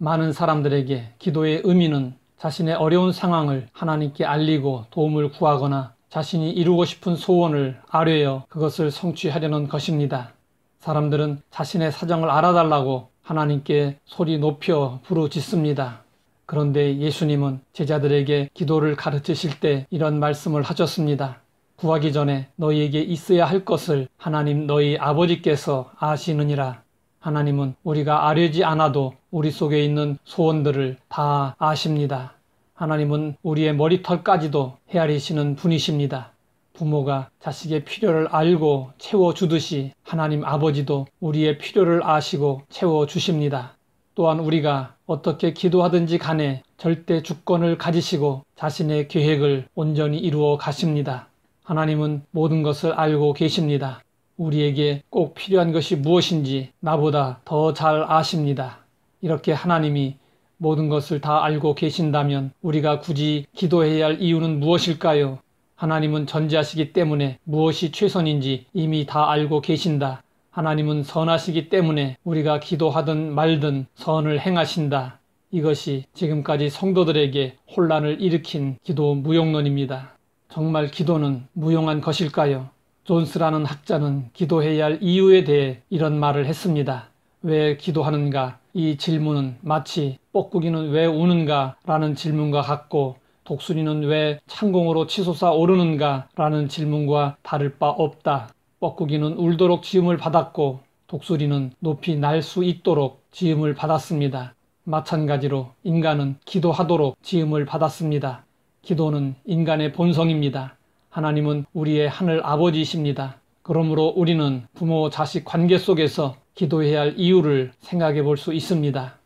많은 사람들에게 기도의 의미는 자신의 어려운 상황을 하나님께 알리고 도움을 구하거나 자신이 이루고 싶은 소원을 아뢰어 그것을 성취하려는 것입니다. 사람들은 자신의 사정을 알아달라고 하나님께 소리 높여 부르짖습니다. 그런데 예수님은 제자들에게 기도를 가르치실 때 이런 말씀을 하셨습니다. 구하기 전에 너희에게 있어야 할 것을 하나님 너희 아버지께서 아시느니라. 하나님은 우리가 아뢰지 않아도 우리 속에 있는 소원들을 다 아십니다. 하나님은 우리의 머리털까지도 헤아리시는 분이십니다. 부모가 자식의 필요를 알고 채워주듯이 하나님 아버지도 우리의 필요를 아시고 채워주십니다. 또한 우리가 어떻게 기도하든지 간에 절대 주권을 가지시고 자신의 계획을 온전히 이루어 가십니다. 하나님은 모든 것을 알고 계십니다. 우리에게 꼭 필요한 것이 무엇인지 나보다 더 잘 아십니다. 이렇게 하나님이 모든 것을 다 알고 계신다면 우리가 굳이 기도해야 할 이유는 무엇일까요? 하나님은 전지하시기 때문에 무엇이 최선인지 이미 다 알고 계신다. 하나님은 선하시기 때문에 우리가 기도하든 말든 선을 행하신다. 이것이 지금까지 성도들에게 혼란을 일으킨 기도 무용론입니다. 정말 기도는 무용한 것일까요? 존스라는 학자는 기도해야 할 이유에 대해 이런 말을 했습니다. 왜 기도하는가? 이 질문은 마치 뻐꾸기는 왜 우는가? 라는 질문과 같고 독수리는 왜 창공으로 치솟아 오르는가? 라는 질문과 다를 바 없다. 뻐꾸기는 울도록 지음을 받았고 독수리는 높이 날 수 있도록 지음을 받았습니다. 마찬가지로 인간은 기도하도록 지음을 받았습니다. 기도는 인간의 본성입니다. 하나님은 우리의 하늘 아버지이십니다. 그러므로 우리는 부모 자식 관계 속에서 기도해야 할 이유를 생각해 볼 수 있습니다.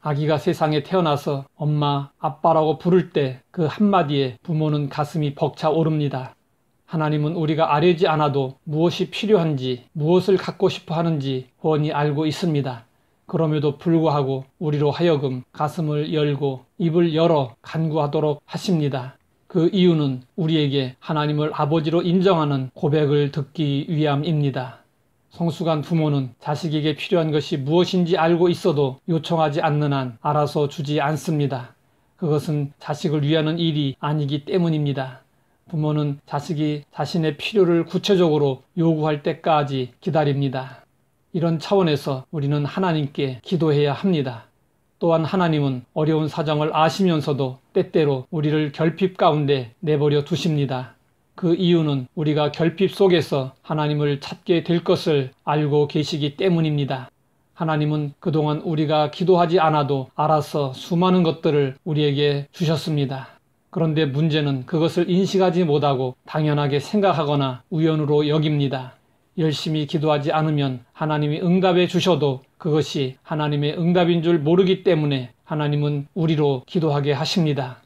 아기가 세상에 태어나서 엄마, 아빠라고 부를 때 그 한마디에 부모는 가슴이 벅차 오릅니다. 하나님은 우리가 아뢰지 않아도 무엇이 필요한지, 무엇을 갖고 싶어 하는지 훤히 알고 있습니다. 그럼에도 불구하고 우리로 하여금 가슴을 열고 입을 열어 간구하도록 하십니다. 그 이유는 우리에게 하나님을 아버지로 인정하는 고백을 듣기 위함입니다. 성숙한 부모는 자식에게 필요한 것이 무엇인지 알고 있어도 요청하지 않는 한 알아서 주지 않습니다. 그것은 자식을 위하는 일이 아니기 때문입니다. 부모는 자식이 자신의 필요를 구체적으로 요구할 때까지 기다립니다. 이런 차원에서 우리는 하나님께 기도해야 합니다. 또한 하나님은 어려운 사정을 아시면서도 때때로 우리를 결핍 가운데 내버려 두십니다. 그 이유는 우리가 결핍 속에서 하나님을 찾게 될 것을 알고 계시기 때문입니다. 하나님은 그동안 우리가 기도하지 않아도 알아서 수많은 것들을 우리에게 주셨습니다. 그런데 문제는 그것을 인식하지 못하고 당연하게 생각하거나 우연으로 여깁니다. 열심히 기도하지 않으면 하나님이 응답해 주셔도 그것이 하나님의 응답인 줄 모르기 때문에 하나님은 우리로 기도하게 하십니다.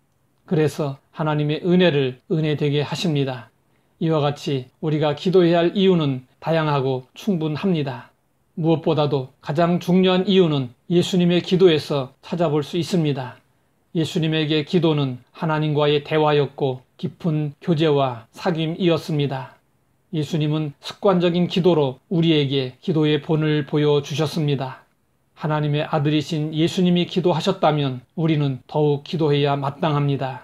그래서 하나님의 은혜를 은혜되게 하십니다. 이와 같이 우리가 기도해야 할 이유는 다양하고 충분합니다. 무엇보다도 가장 중요한 이유는 예수님의 기도에서 찾아볼 수 있습니다. 예수님에게 기도는 하나님과의 대화였고 깊은 교제와 사귐이었습니다. 예수님은 습관적인 기도로 우리에게 기도의 본을 보여주셨습니다. 하나님의 아들이신 예수님이 기도하셨다면 우리는 더욱 기도해야 마땅합니다.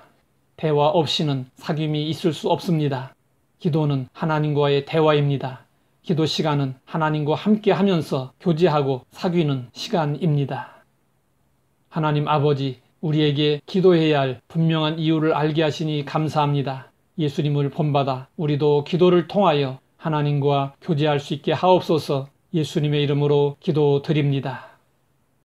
대화 없이는 사귐이 있을 수 없습니다. 기도는 하나님과의 대화입니다. 기도 시간은 하나님과 함께 하면서 교제하고 사귀는 시간입니다. 하나님 아버지, 우리에게 기도해야 할 분명한 이유를 알게 하시니 감사합니다. 예수님을 본받아 우리도 기도를 통하여 하나님과 교제할 수 있게 하옵소서. 예수님의 이름으로 기도드립니다.